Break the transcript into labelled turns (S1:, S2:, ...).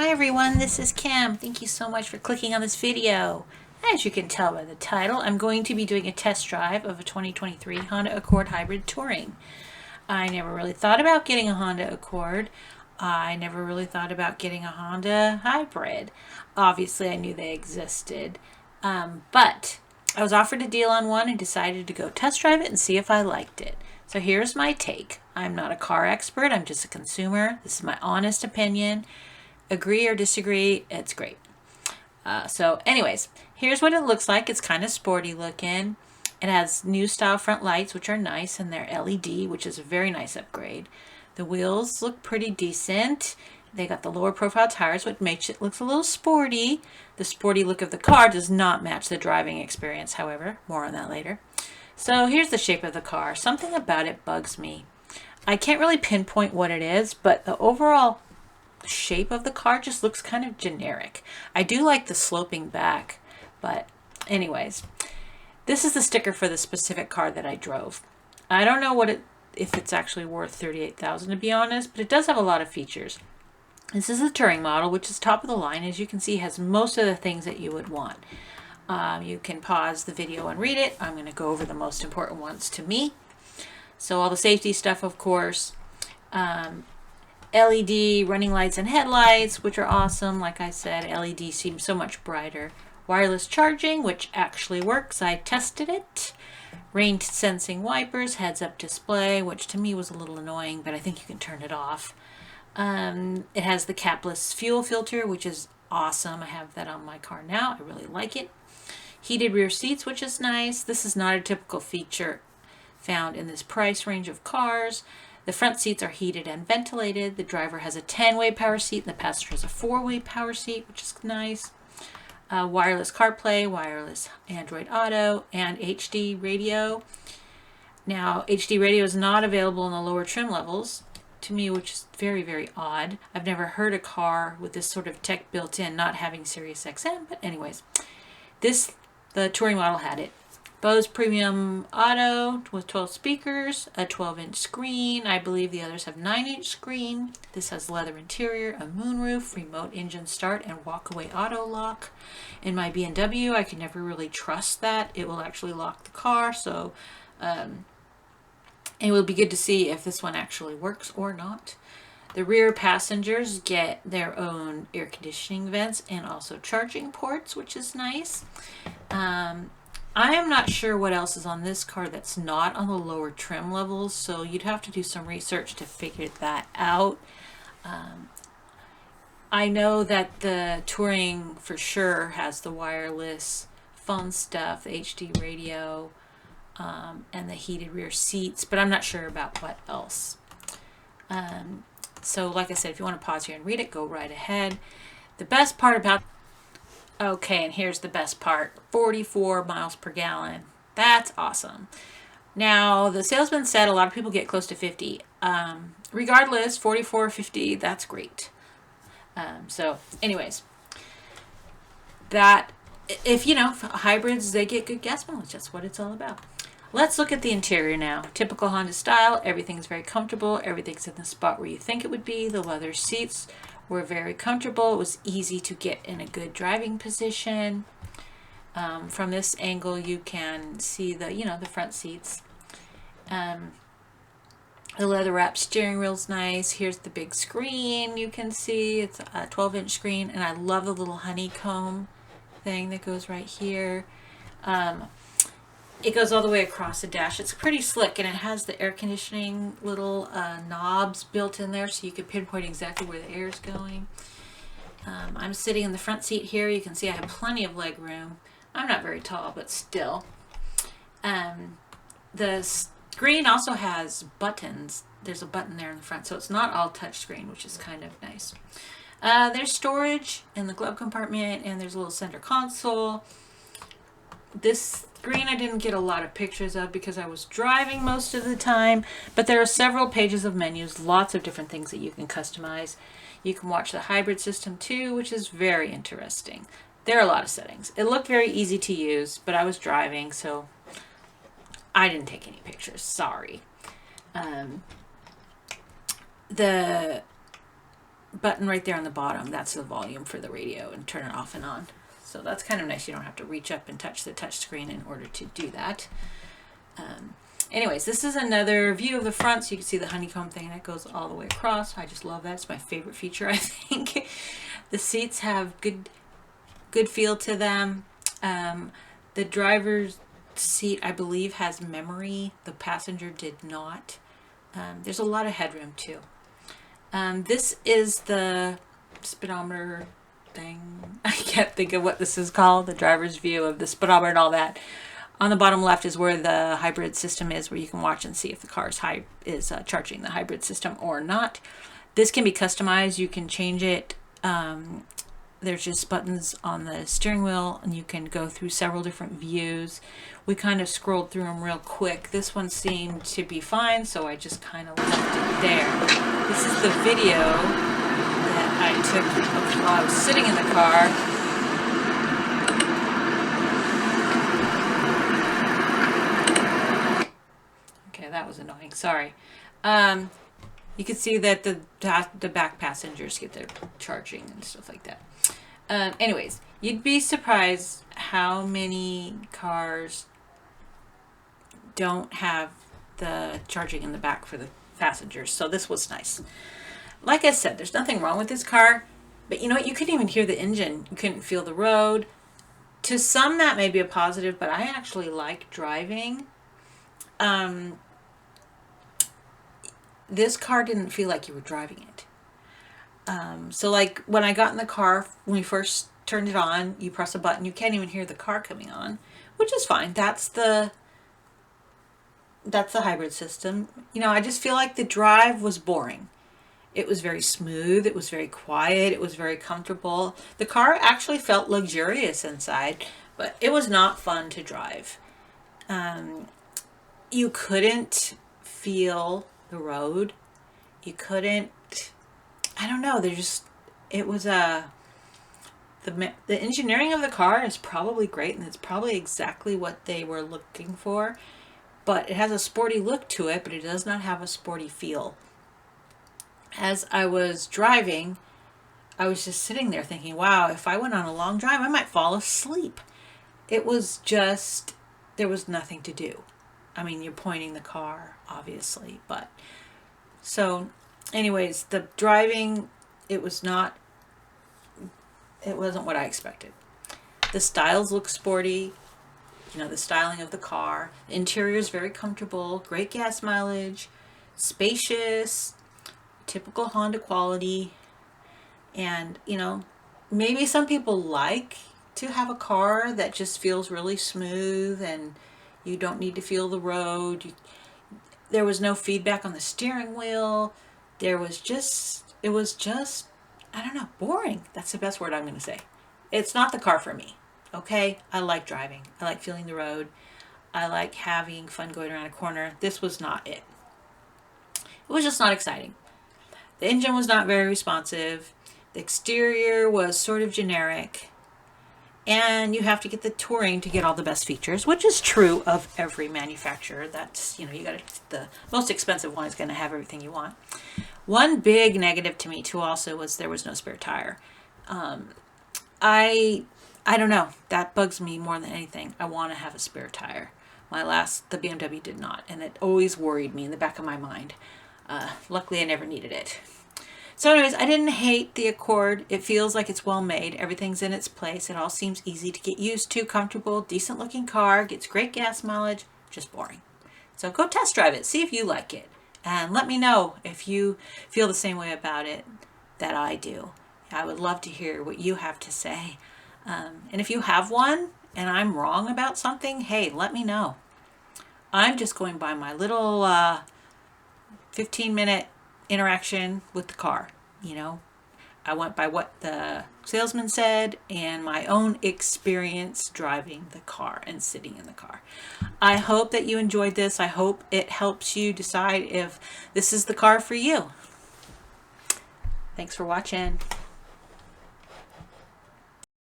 S1: Hi everyone, this is Kim. Thank you so much for clicking on this video. As you can tell by the title, I'm going to be doing a test drive of a 2023 Honda Accord Hybrid Touring. I never really thought about getting a Honda Accord. I never really thought about getting a Honda Hybrid. Obviously, I knew they existed. But I was offered a deal on one and decided to go test drive it and see if I liked it. So here's my take. I'm not a car expert, I'm just a consumer. This is my honest opinion. Agree or disagree, it's great. So anyways, here's what it looks like. It's kind of sporty looking. It has new style front lights, which are nice, and they're LED, which is a very nice upgrade. The wheels look pretty decent. They got the lower profile tires, which makes it looks a little sporty. The sporty look of the car does not match the driving experience, however. More on that later. So here's the shape of the car. Something about it bugs me. I can't really pinpoint what it is, but the overall shape of the car just looks kind of generic. I do like the sloping back, but anyways, this is the sticker for the specific car that I drove. I don't know if it's actually worth $38,000 to be honest, but it does have a lot of features. This is a touring model, which is top of the line. As you can see, has most of the things that you would want. You can pause the video and read it. I'm going to go over the most important ones to me. So all the safety stuff, of course. LED running lights and headlights, which are awesome. Like I said, LED seems so much brighter. Wireless charging, which actually works. I tested it. Rain sensing wipers, heads-up display, which to me was a little annoying, but I think you can turn it off. It has the capless fuel filter, which is awesome. I have that on my car now. I really like it. Heated rear seats, which is nice. This is not a typical feature found in this price range of cars. The front seats are heated and ventilated. The driver has a 10-way power seat and the passenger has a 4-way power seat, which is nice. Wireless CarPlay, wireless Android Auto, and HD radio. Now, HD radio is not available in the lower trim levels, to me, which is very, very odd. I've never heard a car with this sort of tech built in not having Sirius XM, but anyways, the touring model had it. Bose Premium Auto with 12 speakers, a 12-inch screen. I believe the others have 9-inch screen. This has leather interior, a moonroof, remote engine start, and walk-away auto lock. In my BMW, I can never really trust that it will actually lock the car, so it will be good to see if this one actually works or not. The rear passengers get their own air conditioning vents and also charging ports, which is nice. I am not sure what else is on this car that's not on the lower trim levels, so you'd have to do some research to figure that out. I know that the Touring for sure has the wireless phone stuff, the HD radio, and the heated rear seats, but I'm not sure about what else. So like I said, if you want to pause here and read it, go right ahead. The best part about Okay, and here's the best part. 44 miles per gallon. That's awesome. Now, the salesman said a lot of people get close to 50. Regardless, 44, 50, that's great. So, anyways, if you know, hybrids, they get good gas mileage. That's what it's all about. Let's look at the interior now. Typical Honda style. Everything's very comfortable. Everything's in the spot where you think it would be. The leather seats were very comfortable. It was easy to get in a good driving position. From this angle, you can see the front seats. The leather wrapped steering wheel's nice. Here's the big screen. You can see it's a 12-inch screen, and I love the little honeycomb thing that goes right here. It goes all the way across the dash. It's pretty slick, and it has the air conditioning little knobs built in there, so you can pinpoint exactly where the air is going. I'm sitting in the front seat here. You can see I have plenty of leg room. I'm not very tall, but still. The screen also has buttons. There's a button there in the front, so it's not all touch screen, which is kind of nice. There's storage in the glove compartment, and there's a little center console. This screen I didn't get a lot of pictures of because I was driving most of the time, but there are several pages of menus, lots of different things that you can customize. You can watch the hybrid system too, which is very interesting. There are a lot of settings. It looked very easy to use, but I was driving, so I didn't take any pictures. Sorry. The button right there on the bottom. That's the volume for the radio, and turn it off and on. So that's kind of nice. You don't have to reach up and touch the touch screen in order to do that. Anyways, this is another view of the front, so you can see the honeycomb thing that goes all the way across. I just love that. It's my favorite feature, I think. The seats have good feel to them. The driver's seat, I believe, has memory. The passenger did not. There's a lot of headroom too. This is the speedometer thing. I can't think of what this is called. The driver's view of the speedometer and all that. On the bottom left is where the hybrid system is, where you can watch and see if the car is charging the hybrid system or not. This can be customized. You can change it. There's just buttons on the steering wheel, and you can go through several different views. We kind of scrolled through them real quick. This one seemed to be fine, so I just kind of left it there. This is the video that I took while I was sitting in the car. Okay, that was annoying. Sorry. You can see that the back passengers get their charging and stuff like that. Anyways, you'd be surprised how many cars don't have the charging in the back for the passengers. So this was nice. Like I said, there's nothing wrong with this car, but you know what? You couldn't even hear the engine. You couldn't feel the road. To some, that may be a positive, but I actually like driving. This car didn't feel like you were driving it. So like when I got in the car, when we first turned it on, you press a button, you can't even hear the car coming on, which is fine. That's the hybrid system. You know, I just feel like the drive was boring. It was very smooth. It was very quiet. It was very comfortable. The car actually felt luxurious inside, but it was not fun to drive. You couldn't feel the road. You couldn't, I don't know, it was the engineering of the car is probably great, and it's probably exactly what they were looking for, but it has a sporty look to it, but it does not have a sporty feel. As I was driving, I was just sitting there thinking, wow, if I went on a long drive, I might fall asleep. It was just, there was nothing to do. I mean, you're pointing the car, obviously, but so anyways, the driving, it wasn't what I expected. The styles look sporty, you know, the styling of the car. The interior is very comfortable, great gas mileage, spacious, typical Honda quality. And, you know, maybe some people like to have a car that just feels really smooth and you don't need to feel the road. There was no feedback on the steering wheel. It was just, I don't know, boring. That's the best word I'm going to say. It's not the car for me. Okay? I like driving. I like feeling the road. I like having fun going around a corner. This was not it. It was just not exciting. The engine was not very responsive. The exterior was sort of generic. And you have to get the touring to get all the best features, which is true of every manufacturer. That's, you know, you got the most expensive one is going to have everything you want. One big negative to me too also was there was no spare tire. I don't know. That bugs me more than anything. I want to have a spare tire. The BMW did not, and it always worried me in the back of my mind. Luckily, I never needed it. So anyways, I didn't hate the Accord. It feels like it's well made. Everything's in its place. It all seems easy to get used to, comfortable, decent looking car, gets great gas mileage, just boring. So go test drive it, see if you like it, and let me know if you feel the same way about it that I do. I would love to hear what you have to say. And if you have one and I'm wrong about something, hey, let me know. I'm just going by my little 15-minute interaction with the car. You know, I went by what the salesman said and my own experience driving the car and sitting in the car. I hope that you enjoyed this. I hope it helps you decide if this is the car for you. Thanks for watching.